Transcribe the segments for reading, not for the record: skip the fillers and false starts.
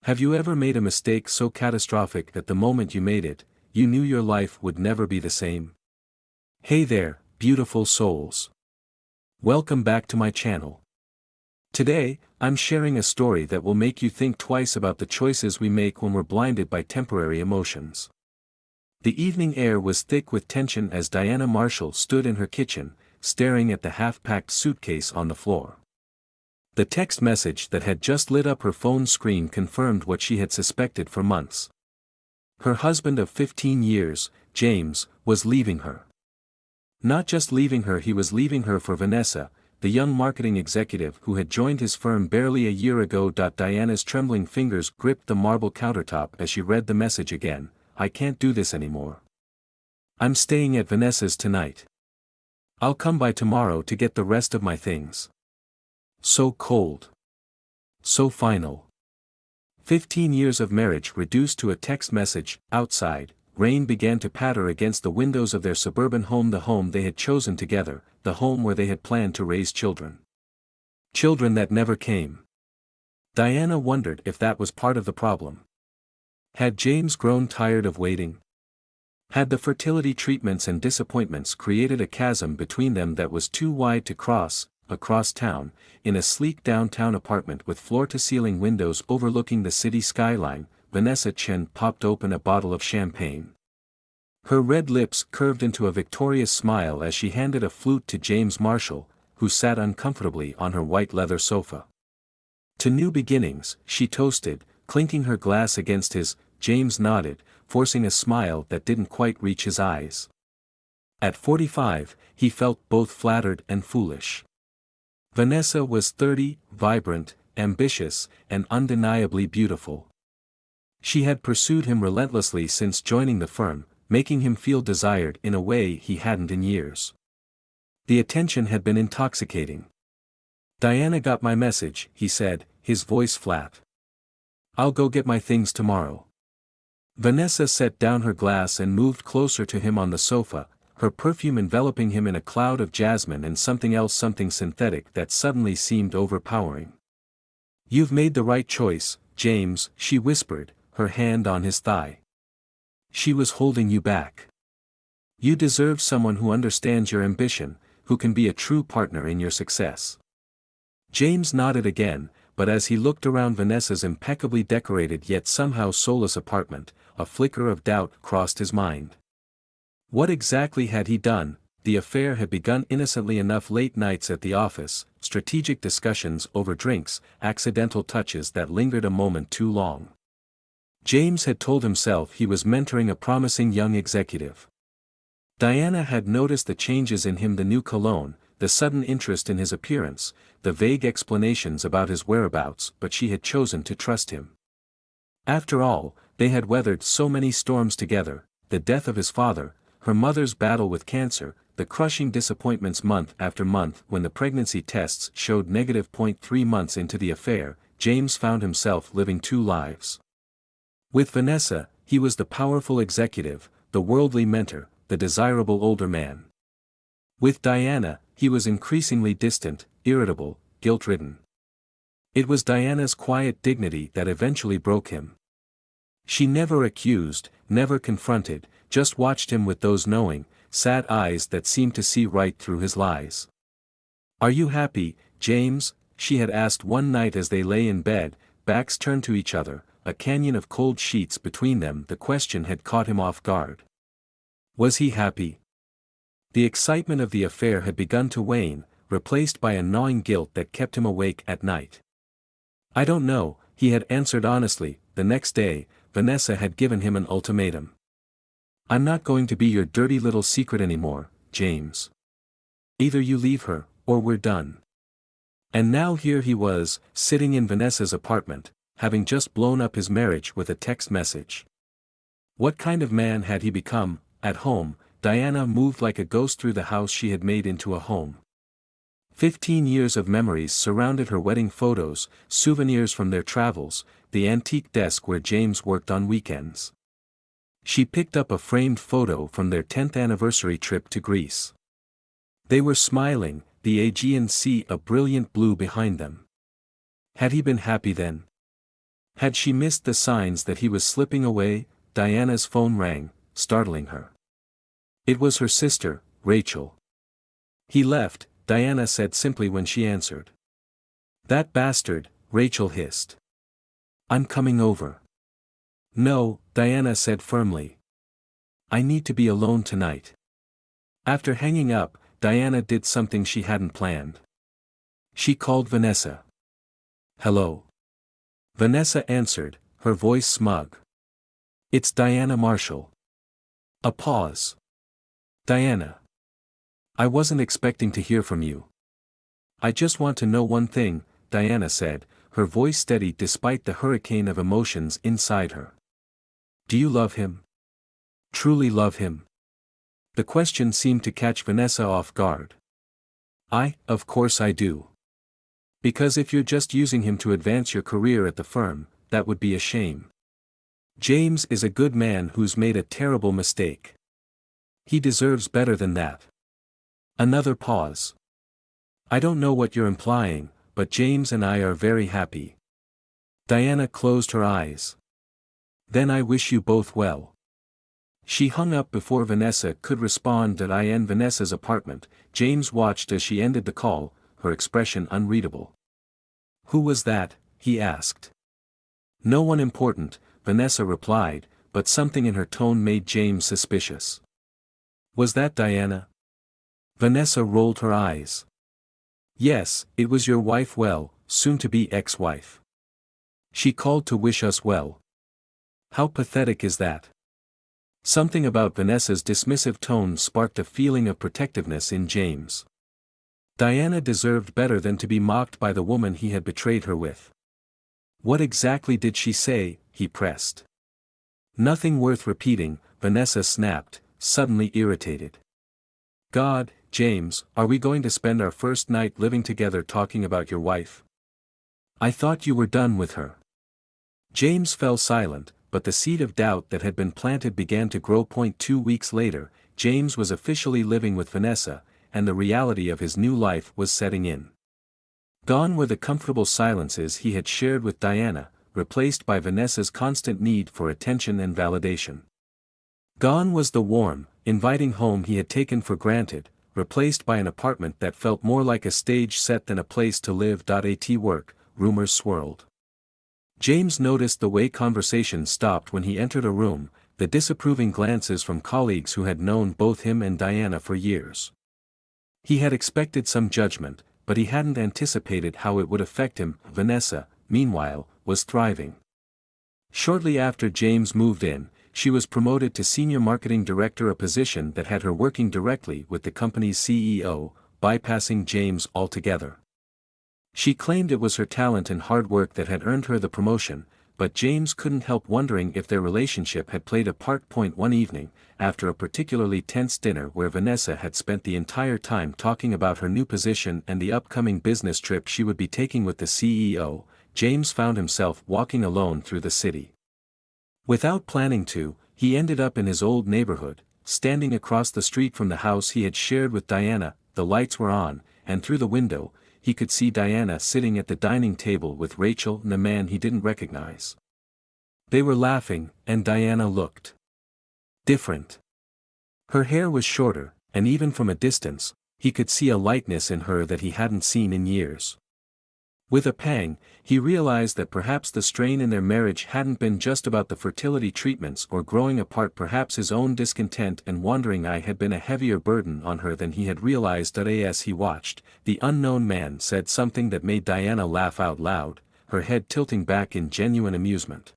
Have you ever made a mistake so catastrophic that the moment you made it, you knew your life would never be the same? Hey there, beautiful souls. Welcome back to my channel. Today, I'm sharing a story that will make you think twice about the choices we make when we're blinded by temporary emotions. The evening air was thick with tension as Diana Marshall stood in her kitchen, staring at the half-packed suitcase on the floor. The text message that had just lit up her phone screen confirmed what she had suspected for months. Her husband of 15 years, James, was leaving her. Not just leaving her, he was leaving her for Vanessa, the young marketing executive who had joined his firm barely a year ago. Diana's trembling fingers gripped the marble countertop as she read the message again. I can't do this anymore. I'm staying at Vanessa's tonight. I'll come by tomorrow to get the rest of my things. So cold. So final. 15 years of marriage reduced to a text message. Outside, rain began to patter against the windows of their suburban home, the home they had chosen together, the home where they had planned to raise children. Children that never came. Diana wondered if that was part of the problem. Had James grown tired of waiting? Had the fertility treatments and disappointments created a chasm between them that was too wide to cross? Across town, in a sleek downtown apartment with floor-to-ceiling windows overlooking the city skyline, Vanessa Chen popped open a bottle of champagne. Her red lips curved into a victorious smile as she handed a flute to James Marshall, who sat uncomfortably on her white leather sofa. To new beginnings, she toasted, clinking her glass against his. James nodded, forcing a smile that didn't quite reach his eyes. At 45, he felt both flattered and foolish. Vanessa was 30, vibrant, ambitious, and undeniably beautiful. She had pursued him relentlessly since joining the firm, making him feel desired in a way he hadn't in years. The attention had been intoxicating. Diana got my message, he said, his voice flat. I'll go get my things tomorrow. Vanessa set down her glass and moved closer to him on the sofa, her perfume enveloping him in a cloud of jasmine and something else, something synthetic that suddenly seemed overpowering. You've made the right choice, James, she whispered, her hand on his thigh. She was holding you back. You deserve someone who understands your ambition, who can be a true partner in your success. James nodded again, but as he looked around Vanessa's impeccably decorated yet somehow soulless apartment, a flicker of doubt crossed his mind. What exactly had he done? The affair had begun innocently enough: late nights at the office, strategic discussions over drinks, accidental touches that lingered a moment too long. James had told himself he was mentoring a promising young executive. Diana had noticed the changes in him: the new cologne, the sudden interest in his appearance, the vague explanations about his whereabouts, but she had chosen to trust him. After all, they had weathered so many storms together: the death of his father, her mother's battle with cancer, the crushing disappointments month after month. When the pregnancy tests showed negative. 3 months into the affair, James found himself living two lives. With Vanessa, he was the powerful executive, the worldly mentor, the desirable older man. With Diana, he was increasingly distant, irritable, guilt-ridden. It was Diana's quiet dignity that eventually broke him. She never accused, never confronted, just watched him with those knowing, sad eyes that seemed to see right through his lies. Are you happy, James? She had asked one night as they lay in bed, backs turned to each other, a canyon of cold sheets between them. The question had caught him off guard. Was he happy? The excitement of the affair had begun to wane, replaced by a gnawing guilt that kept him awake at night. I don't know, he had answered honestly. The next day, Vanessa had given him an ultimatum. I'm not going to be your dirty little secret anymore, James. Either you leave her, or we're done. And now here he was, sitting in Vanessa's apartment, having just blown up his marriage with a text message. What kind of man had he become? At home, Diana moved like a ghost through the house she had made into a home. 15 years of memories surrounded her: wedding photos, souvenirs from their travels, the antique desk where James worked on weekends. She picked up a framed photo from their 10th anniversary trip to Greece. They were smiling, the Aegean Sea a brilliant blue behind them. Had he been happy then? Had she missed the signs that he was slipping away? Diana's phone rang, startling her. It was her sister, Rachel. He left, Diana said simply when she answered. That bastard, Rachel hissed. I'm coming over. No, Diana said firmly. I need to be alone tonight. After hanging up, Diana did something she hadn't planned. She called Vanessa. Hello. Vanessa answered, her voice smug. It's Diana Marshall. A pause. Diana. I wasn't expecting to hear from you. I just want to know one thing, Diana said, her voice steady despite the hurricane of emotions inside her. Do you love him? Truly love him? The question seemed to catch Vanessa off guard. Of course I do. Because if you're just using him to advance your career at the firm, that would be a shame. James is a good man who's made a terrible mistake. He deserves better than that. Another pause. I don't know what you're implying, but James and I are very happy. Diana closed her eyes. Then I wish you both well. She hung up before Vanessa could respond. In Vanessa's apartment, James watched as she ended the call, her expression unreadable. Who was that? He asked. No one important, Vanessa replied, but something in her tone made James suspicious. Was that Diana? Vanessa rolled her eyes. Yes, it was your wife, well, soon-to-be ex-wife. She called to wish us well. How pathetic is that? Something about Vanessa's dismissive tone sparked a feeling of protectiveness in James. Diana deserved better than to be mocked by the woman he had betrayed her with. What exactly did she say? He pressed. Nothing worth repeating, Vanessa snapped, suddenly irritated. God, James, are we going to spend our first night living together talking about your wife? I thought you were done with her. James fell silent, but the seed of doubt that had been planted began to grow. 2 weeks later, James was officially living with Vanessa, and the reality of his new life was setting in. Gone were the comfortable silences he had shared with Diana, replaced by Vanessa's constant need for attention and validation. Gone was the warm, inviting home he had taken for granted, replaced by an apartment that felt more like a stage set than a place to live. At work, rumors swirled. James noticed the way conversation stopped when he entered a room, the disapproving glances from colleagues who had known both him and Diana for years. He had expected some judgment, but he hadn't anticipated how it would affect him. Vanessa, meanwhile, was thriving. Shortly after James moved in, she was promoted to Senior Marketing Director, a position that had her working directly with the company's CEO, bypassing James altogether. She claimed it was her talent and hard work that had earned her the promotion, but James couldn't help wondering if their relationship had played a part. One evening, after a particularly tense dinner where Vanessa had spent the entire time talking about her new position and the upcoming business trip she would be taking with the CEO, James found himself walking alone through the city. Without planning to, he ended up in his old neighborhood, standing across the street from the house he had shared with Diana. The lights were on, and through the window, he could see Diana sitting at the dining table with Rachel and a man he didn't recognize. They were laughing, and Diana looked different. Her hair was shorter, and even from a distance, he could see a lightness in her that he hadn't seen in years. With a pang, he realized that perhaps the strain in their marriage hadn't been just about the fertility treatments or growing apart. Perhaps his own discontent and wandering eye had been a heavier burden on her than he had realized. As he watched, the unknown man said something that made Diana laugh out loud, her head tilting back in genuine amusement.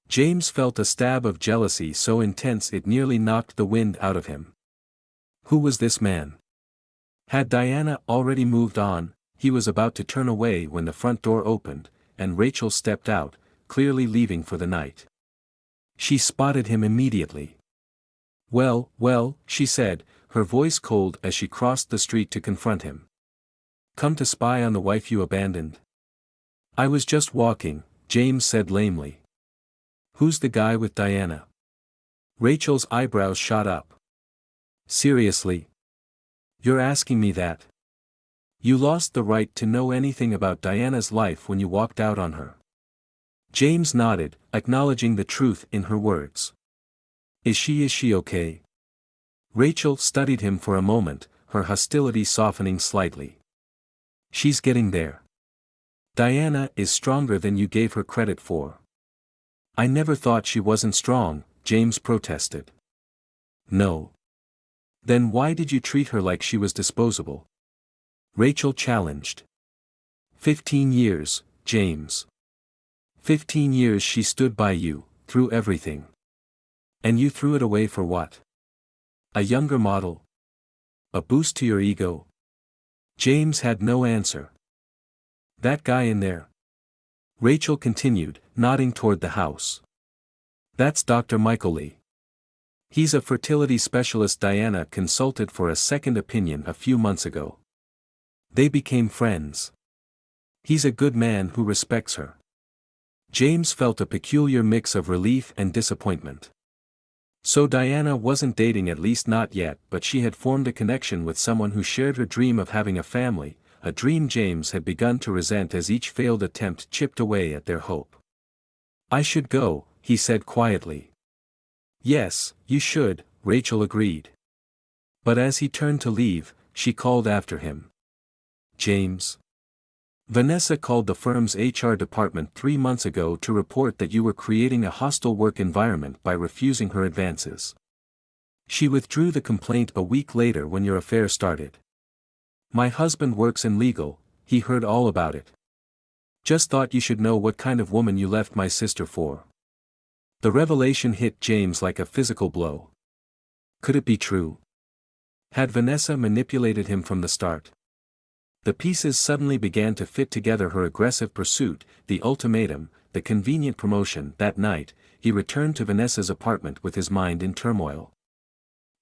James felt a stab of jealousy so intense it nearly knocked the wind out of him. Who was this man? Had Diana already moved on? He was about to turn away when the front door opened, and Rachel stepped out, clearly leaving for the night. She spotted him immediately. Well, she said, her voice cold as she crossed the street to confront him. Come to spy on the wife you abandoned? I was just walking, James said lamely. Who's the guy with Diana? Rachel's eyebrows shot up. Seriously? You're asking me that? You lost the right to know anything about Diana's life when you walked out on her. James nodded, acknowledging the truth in her words. Is she okay? Rachel studied him for a moment, her hostility softening slightly. She's getting there. Diana is stronger than you gave her credit for. I never thought she wasn't strong, James protested. No. Then why did you treat her like she was disposable? Rachel challenged. 15 years, James. 15 years she stood by you, through everything. And you threw it away for what? A younger model? A boost to your ego? James had no answer. That guy in there? Rachel continued, nodding toward the house. That's Dr. Michael Lee. He's a fertility specialist Diana consulted for a second opinion a few months ago. They became friends. He's a good man who respects her. James felt a peculiar mix of relief and disappointment. So Diana wasn't dating, at least not yet, but she had formed a connection with someone who shared her dream of having a family, a dream James had begun to resent as each failed attempt chipped away at their hope. I should go, he said quietly. Yes, you should, Rachel agreed. But as he turned to leave, she called after him. James. Vanessa called the firm's HR department 3 months ago to report that you were creating a hostile work environment by refusing her advances. She withdrew the complaint a week later when your affair started. My husband works in legal, he heard all about it. Just thought you should know what kind of woman you left my sister for. The revelation hit James like a physical blow. Could it be true? Had Vanessa manipulated him from the start? The pieces suddenly began to fit together: her aggressive pursuit, the ultimatum, the convenient promotion. That night, he returned to Vanessa's apartment with his mind in turmoil.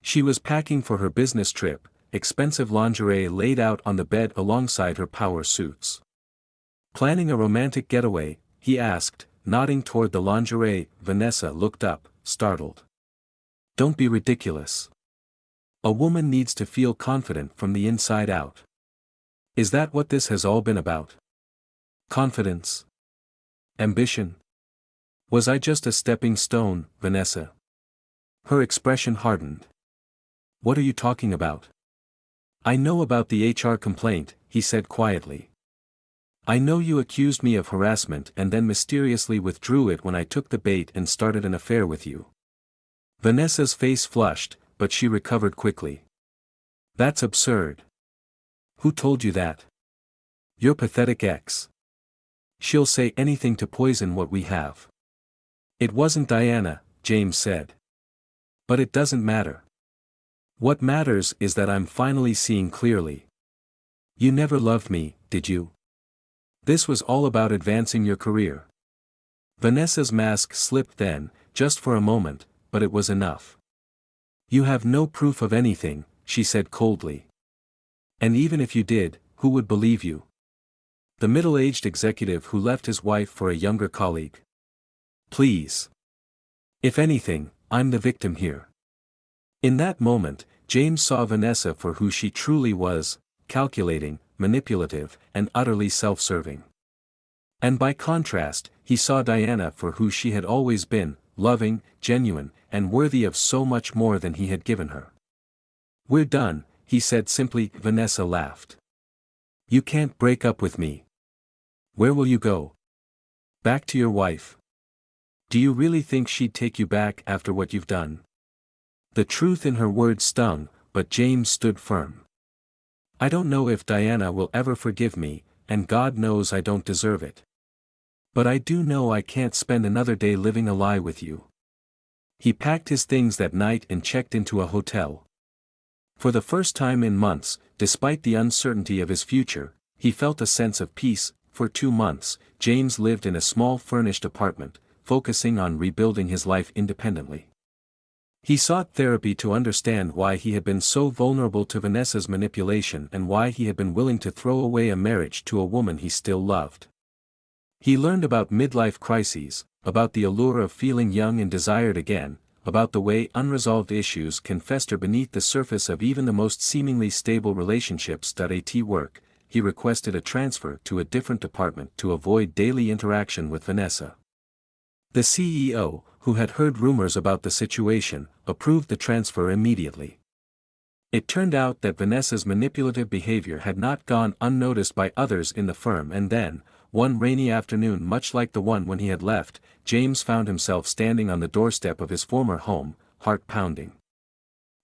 She was packing for her business trip, expensive lingerie laid out on the bed alongside her power suits. Planning a romantic getaway, he asked, nodding toward the lingerie. Vanessa looked up, startled. Don't be ridiculous. A woman needs to feel confident from the inside out. Is that what this has all been about? Confidence? Ambition? Was I just a stepping stone, Vanessa? Her expression hardened. What are you talking about? I know about the HR complaint, he said quietly. I know you accused me of harassment and then mysteriously withdrew it when I took the bait and started an affair with you. Vanessa's face flushed, but she recovered quickly. That's absurd. Who told you that? Your pathetic ex. She'll say anything to poison what we have. It wasn't Diana, James said. But it doesn't matter. What matters is that I'm finally seeing clearly. You never loved me, did you? This was all about advancing your career. Vanessa's mask slipped then, just for a moment, but it was enough. You have no proof of anything, she said coldly. And even if you did, who would believe you? The middle-aged executive who left his wife for a younger colleague. Please. If anything, I'm the victim here. In that moment, James saw Vanessa for who she truly was, calculating, manipulative, and utterly self-serving. And by contrast, he saw Diana for who she had always been, loving, genuine, and worthy of so much more than he had given her. We're done, he said simply. Vanessa laughed. You can't break up with me. Where will you go? Back to your wife? Do you really think she'd take you back after what you've done? The truth in her words stung, but James stood firm. I don't know if Diana will ever forgive me, and God knows I don't deserve it. But I do know I can't spend another day living a lie with you. He packed his things that night and checked into a hotel. For the first time in months, despite the uncertainty of his future, he felt a sense of peace. For 2 months, James lived in a small furnished apartment, focusing on rebuilding his life independently. He sought therapy to understand why he had been so vulnerable to Vanessa's manipulation and why he had been willing to throw away a marriage to a woman he still loved. He learned about midlife crises, about the allure of feeling young and desired again, about the way unresolved issues can fester beneath the surface of even the most seemingly stable relationships. At work, he requested a transfer to a different department to avoid daily interaction with Vanessa. The CEO, who had heard rumors about the situation, approved the transfer immediately. It turned out that Vanessa's manipulative behavior had not gone unnoticed by others in the firm, and then, one rainy afternoon much like the one when he had left, James found himself standing on the doorstep of his former home, heart pounding.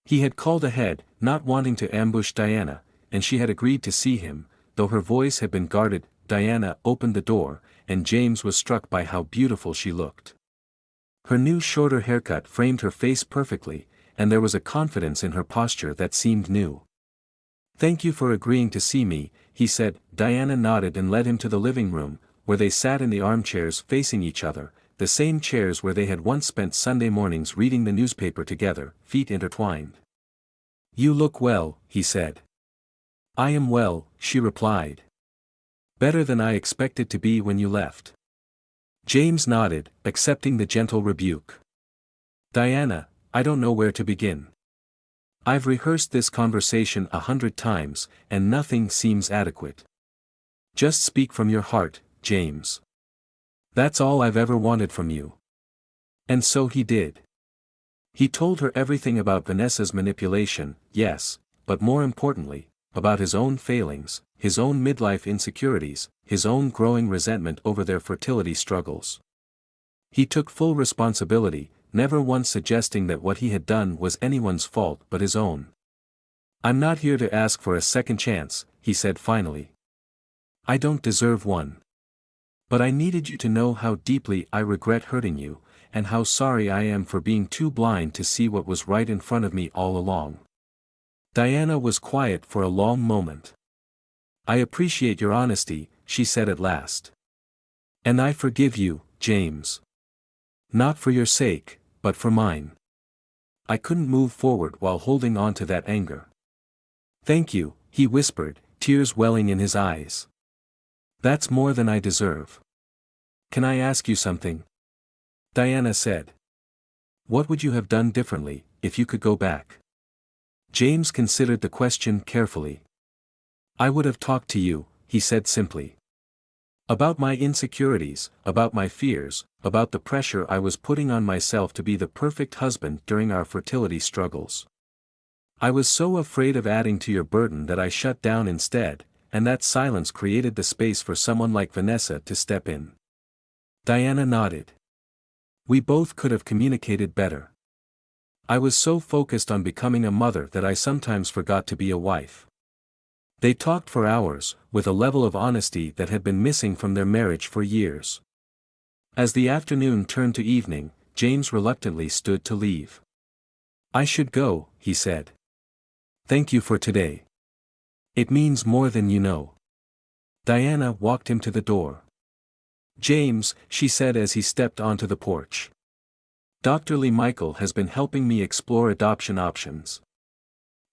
He had called ahead, not wanting to ambush Diana, and she had agreed to see him, though her voice had been guarded. Diana opened the door, and James was struck by how beautiful she looked. Her new shorter haircut framed her face perfectly, and there was a confidence in her posture that seemed new. "Thank you for agreeing to see me," he said. Diana nodded and led him to the living room, where they sat in the armchairs facing each other, the same chairs where they had once spent Sunday mornings reading the newspaper together, feet intertwined. "You look well," he said. "I am well," she replied. "Better than I expected to be when you left." James nodded, accepting the gentle rebuke. "Diana, I don't know where to begin. I've rehearsed this conversation 100 times, and nothing seems adequate. Just speak from your heart, James. That's all I've ever wanted from you." And so he did. He told her everything about Vanessa's manipulation, yes, but more importantly, about his own failings, his own midlife insecurities, his own growing resentment over their fertility struggles. He took full responsibility, never once suggesting that what he had done was anyone's fault but his own. "I'm not here to ask for a second chance," he said finally. "I don't deserve one. But I needed you to know how deeply I regret hurting you, and how sorry I am for being too blind to see what was right in front of me all along." Diana was quiet for a long moment. "I appreciate your honesty," she said at last. "And I forgive you, James. Not for your sake, but for mine. I couldn't move forward while holding on to that anger." "Thank you," he whispered, tears welling in his eyes. "That's more than I deserve. Can I ask you something?" Diana said. "What would you have done differently, if you could go back?" James considered the question carefully. "I would have talked to you," he said simply. "About my insecurities, about my fears, about the pressure I was putting on myself to be the perfect husband during our fertility struggles. I was so afraid of adding to your burden that I shut down instead, and that silence created the space for someone like Vanessa to step in." Diana nodded. "We both could have communicated better. I was so focused on becoming a mother that I sometimes forgot to be a wife." They talked for hours, with a level of honesty that had been missing from their marriage for years. As the afternoon turned to evening, James reluctantly stood to leave. "I should go," he said. "Thank you for today. It means more than you know." Diana walked him to the door. "James," she said as he stepped onto the porch. "Dr. Lee Michael has been helping me explore adoption options.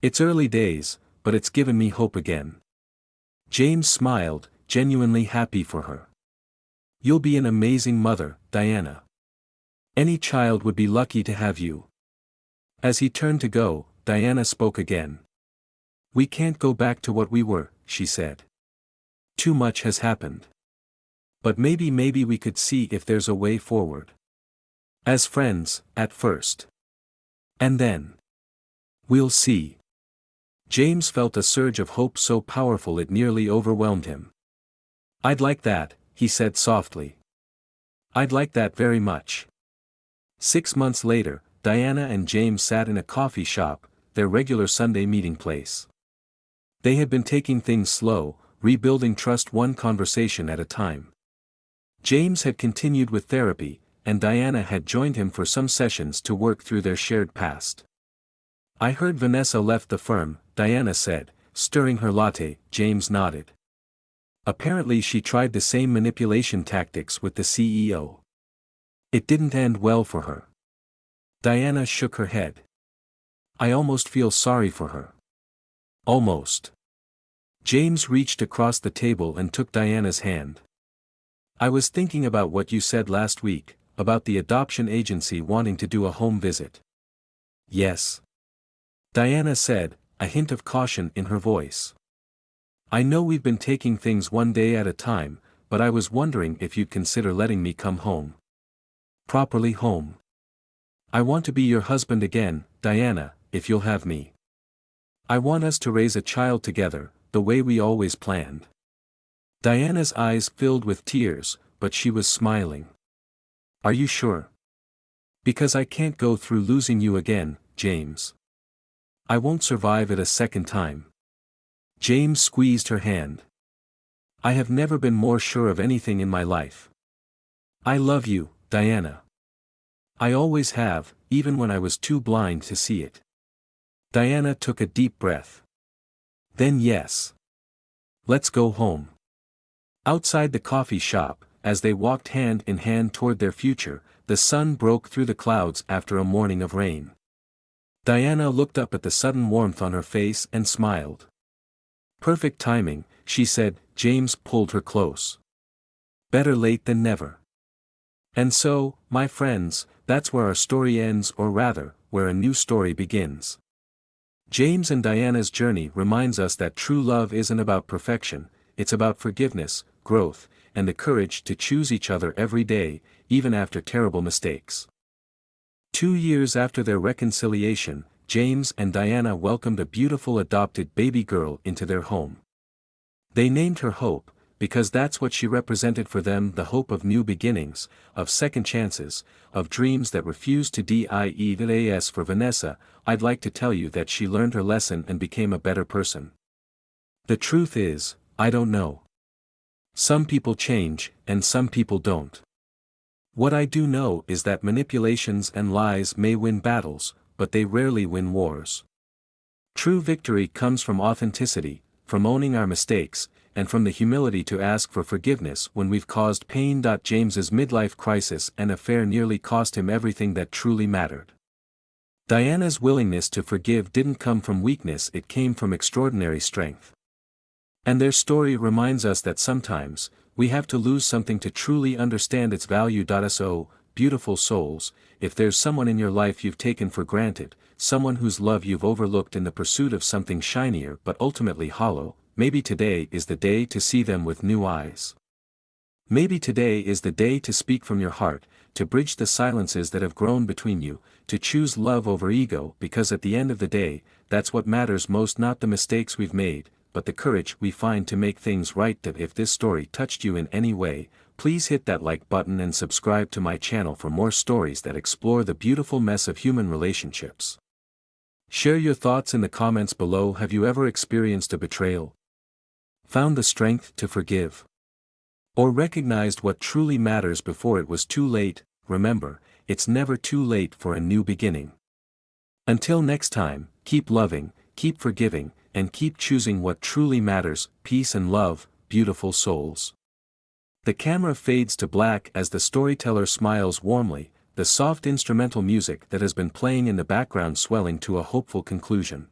It's early days, but it's given me hope again." James smiled, genuinely happy for her. "You'll be an amazing mother, Diana. Any child would be lucky to have you." As he turned to go, Diana spoke again. "We can't go back to what we were," she said. "Too much has happened. But maybe we could see if there's a way forward. As friends, at first. And then. We'll see." James felt a surge of hope so powerful it nearly overwhelmed him. "I'd like that," he said softly. "I'd like that very much." 6 months later, Diana and James sat in a coffee shop, their regular Sunday meeting place. They had been taking things slow, rebuilding trust one conversation at a time. James had continued with therapy, and Diana had joined him for some sessions to work through their shared past. "I heard Vanessa left the firm," Diana said, stirring her latte. James nodded. "Apparently she tried the same manipulation tactics with the CEO. It didn't end well for her." Diana shook her head. "I almost feel sorry for her." "Almost." James reached across the table and took Diana's hand. "I was thinking about what you said last week, about the adoption agency wanting to do a home visit." "Yes," Diana said, a hint of caution in her voice. "I know we've been taking things one day at a time, but I was wondering if you'd consider letting me come home." properly home. I want to be your husband again, Diana, if you'll have me. I want us to raise a child together, the way we always planned. Diana's eyes filled with tears, but she was smiling. Are you sure? Because I can't go through losing you again, James. I won't survive it a second time. James squeezed her hand. I have never been more sure of anything in my life. I love you, Diana. I always have, even when I was too blind to see it. Diana took a deep breath. Then yes. Let's go home. Outside the coffee shop, as they walked hand in hand toward their future, the sun broke through the clouds after a morning of rain. Diana looked up at the sudden warmth on her face and smiled. Perfect timing, she said. James pulled her close. Better late than never. And so, my friends, that's where our story ends, or rather, where a new story begins. James and Diana's journey reminds us that true love isn't about perfection, it's about forgiveness, growth, and the courage to choose each other every day, even after terrible mistakes. 2 years after their reconciliation, James and Diana welcomed a beautiful adopted baby girl into their home. They named her Hope, because that's what she represented for them, the hope of new beginnings, of second chances, of dreams that refuse to die. As for Vanessa, I'd like to tell you that she learned her lesson and became a better person. The truth is, I don't know. Some people change, and some people don't. What I do know is that manipulations and lies may win battles, but they rarely win wars. True victory comes from authenticity, from owning our mistakes, and from the humility to ask for forgiveness when we've caused pain. James's midlife crisis and affair nearly cost him everything that truly mattered. Diana's willingness to forgive didn't come from weakness, it came from extraordinary strength. And their story reminds us that sometimes, we have to lose something to truly understand its value. So, beautiful souls, if there's someone in your life you've taken for granted, someone whose love you've overlooked in the pursuit of something shinier but ultimately hollow, maybe today is the day to see them with new eyes. Maybe today is the day to speak from your heart, to bridge the silences that have grown between you, to choose love over ego, because at the end of the day, that's what matters most, not the mistakes we've made, but the courage we find to make things right. If this story touched you in any way, please hit that like button and subscribe to my channel for more stories that explore the beautiful mess of human relationships. Share your thoughts in the comments below. Have you ever experienced a betrayal? Found the strength to forgive? Or recognized what truly matters before it was too late? Remember, it's never too late for a new beginning. Until next time, keep loving, keep forgiving, and keep choosing what truly matters. Peace and love, beautiful souls. The camera fades to black as the storyteller smiles warmly, the soft instrumental music that has been playing in the background swelling to a hopeful conclusion.